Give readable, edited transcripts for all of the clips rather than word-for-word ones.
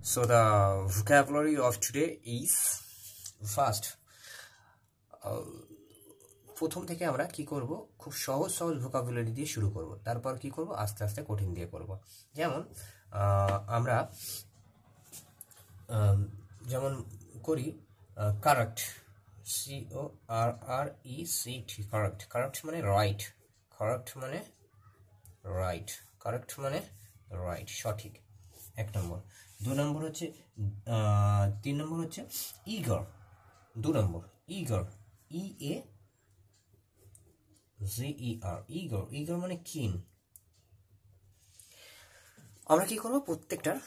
So the vocabulary of today is first. প্রথম থেকে আমরা কি করব, খুব সহজ সহজ ভোকাবুলারি দিয়ে শুরু করব, তারপর কি করব আস্তে আস্তে কঠিন দিয়ে করব। যেমন আমরা যেমন করি কারেক্ট, CORRECT, কারেক্ট। কারেক্ট মানে রাইট, কারেক্ট মানে রাইট, কারেক্ট মানে রাইট, সঠিক, এক নম্বর। 2 নম্বর হচ্ছে 3 নম্বর হচ্ছে ইগার। 2 নম্বর ইগার, EAGER, ইগার। ইগার মানে কিন। আমরা কি করবো, প্রত্যেকটার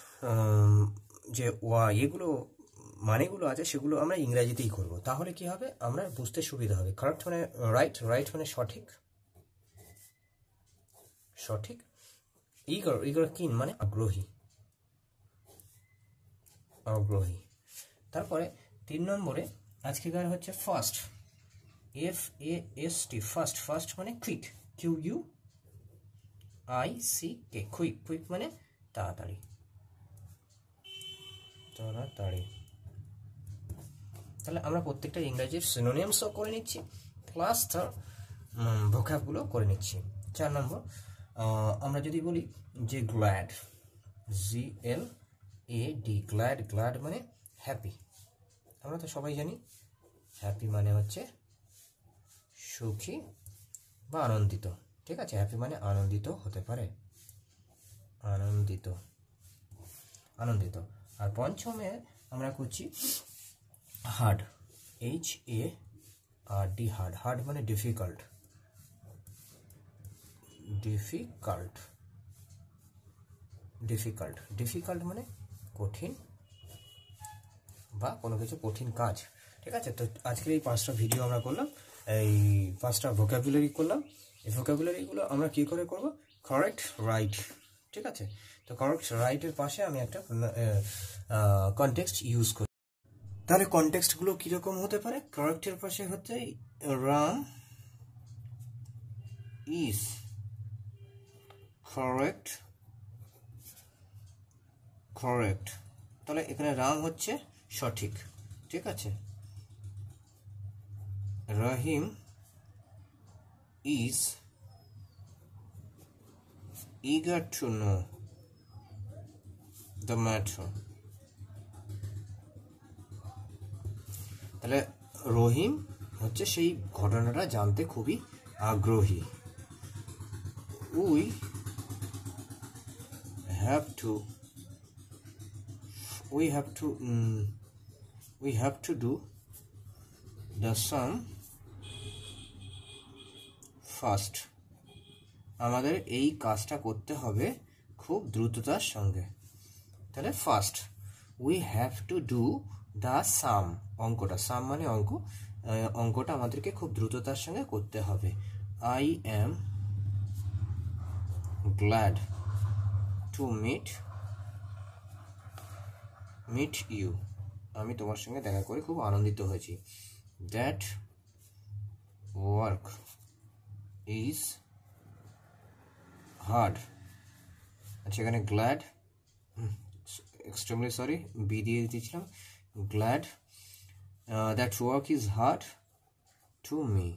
যে এগুলো মানেগুলো আছে সেগুলো আমরা ইংরেজিতেই করব, তাহলে কি হবে আমরা বুঝতে সুবিধা হবে। কারেক্ট মানে রাইট, রাইট মানে সঠিক, সঠিক। ইগার, ইগার কিন মানে আগ্রহী, আগ্রহী। তারপরে 3 নম্বরে আজকেকার হচ্ছে ফার্স্ট, FAST, ফার্স্ট। ফার্স্ট মানে কুইক, QUICK, কুইক। কুইক মানে তাড়াতাড়ি, তাড়াতাড়ি। তাহলে আমরা প্রত্যেকটা ইংরেজির সিনোনিমসও করে নিচ্ছি, প্লাস তার ভোকাবগুলো করে নিচ্ছি। 4 নম্বর আমরা যদি বলি যে গ্ল্যাড, GLAD, গ্ল্যাড। গ্ল্যাড মানে হ্যাপি। আমরা তো সবাই জানি হ্যাপি মানে হচ্ছে সুখী বা আনন্দিত, ঠিক আছে? হ্যাপি মানে আনন্দিত হতে পারে, আনন্দিত, আনন্দিত। আর পঞ্চমে আমরা করছি হার্ড, HARD, হার্ড। হার্ড মানে ডিফিকাল্ট, ডিফিকাল্ট, ডিফিকাল্ট। ডিফিকাল্ট মানে কঠিন বা কোনো কিছু কঠিন কাজ, ঠিক আছে? তো আজকের এই 5টা ভিডিও আমরা করলাম, এই 5টা ভোকাবুলারি করলাম। এই ভোকাবুলারিগুলো আমরা কি করে করব, কারেক্ট, রাইট, ঠিক আছে? তো কারেক্ট রাইটের পাশে আমি একটা কনটেক্সট ইউজ করি। তাহলে কনটেক্সটগুলো কীরকম হতে পারে? কারেক্টের পাশে হচ্ছে রাম ইজ কারেক্ট, কারেক্ট। তাহলে এখানে রাম হচ্ছে সঠিক, ঠিক আছে? রহিম is eager to know the matter. তাহলে রহিম হচ্ছে সেই ঘটনাটা জানতে খুবই আগ্রহী। we have to do the sum fast. আমাদের এই কাজটা করতে হবে খুব দ্রুততার সঙ্গে। তাহলে first, we have to do the sum, অঙ্কটা, সাম মানে অঙ্ক, অঙ্কটা আমাদেরকে খুব দ্রুততার সঙ্গে করতে হবে। I am glad to meet you, আমি তোমার সঙ্গে দেখা করে খুব আনন্দিত হয়েছি। That work is hard. আচ্ছা, এখানে গ্ল্যাড, এক্সট্রিমলি সরি, বি দিয়ে দিয়েছিলাম। Glad that work is hard to me,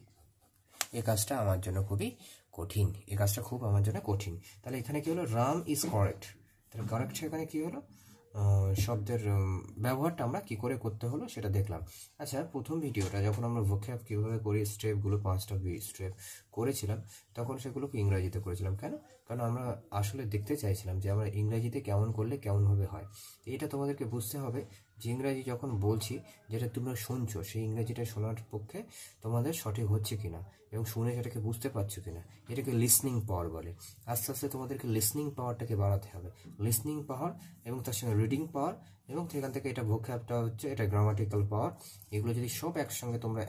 এই কাজটা আমার জন্য খুবই কঠিন, এই কাজটা খুব আমার জন্য কঠিন। তাহলে এখানে কি হলো, রাম ইজ কারেক্ট। তাহলে কারেক্ট এখানে কি হলো, শব্দের ব্যবহারটা আমরা কি করে করতে হলো সেটা দেখলাম। আচ্ছা, প্রথম ভিডিওটা যখন আমরা ভোক্যাব কীভাবে করি, স্টেপগুলো 5টা স্টেপ করেছিলাম, তখন সেগুলোকে ইংরাজিতে করেছিলাম। কেন? কারণ আমরা আসলে দেখতে চাইছিলাম যে আমরা ইংরাজিতে কেমন করলে কেমনভাবে হয়। এটা তোমাদেরকে বুঝতে হবে যে ইংরাজি যখন বলছি, যেটা তোমরা শুনছো, সেই ইংরাজিটা শোনার পক্ষে তোমাদের সঠিক হচ্ছে কিনা এবং শুনে সেটাকে বুঝতে পারছো কিনা, এটাকে লিসনিং পাওয়ার বলে। আস্তে আস্তে তোমাদেরকে লিসনিং পাওয়ারটাকে বাড়াতে হবে, লিসনিং পাওয়ার এবং তার সঙ্গে রিডিং পাওয়ার, এবং সেখান থেকে এটা ভোক্যাবটা হচ্ছে, এটা গ্রামাটিক্যাল পাওয়ার। এগুলো যদি সব একসঙ্গে তোমরা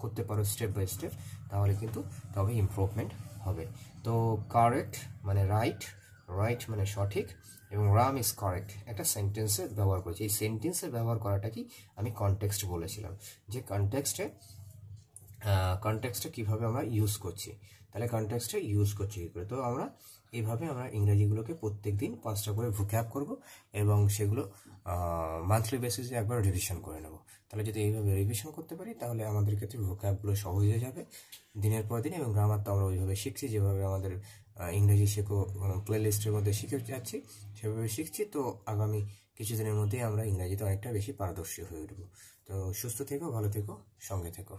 করতে পারো স্টেপ বাই স্টেপ, তাহলে কিন্তু তবে ইমপ্রুভমেন্ট হবে। তো কারেক্ট মানে রাইট, রাইট মানে সঠিক, এবং রাম ইজ কারেক্ট একটা সেন্টেন্সে ব্যবহার করেছি। এই সেন্টেন্সে ব্যবহার করাটা কি আমি কনটেক্সট বলেছিলাম, যে কনটেক্সটে কীভাবে আমরা ইউজ করছি। তাহলে কনটেক্সটে ইউজ করছি কী করে? তো আমরা এইভাবে আমরা ইংরেজিগুলোকে প্রত্যেক দিন 5টা করে ভোক্যাব করব এবং সেগুলো মান্থলি বেসিসে একবার রিভিশন করে নেব। তাহলে যদি এইভাবে রিভিশন করতে পারি তাহলে আমাদের ক্ষেত্রে ভোক্যাবগুলো সহজ হয়ে যাবে দিনের পর দিন, এবং গ্রামার তো আমরা ওইভাবে শিখছি যেভাবে আমাদের ইংরেজি শেখো প্লেলিস্টের মধ্যে শিখে যাচ্ছি সেভাবে শিখছি। তো আগামী কিছুদিনের মধ্যেই আমরা ইংরেজিতে অনেকটা বেশি পারদর্শী হয়ে উঠব। তো সুস্থ থেকো, ভালো থেকো, সঙ্গে থেকো।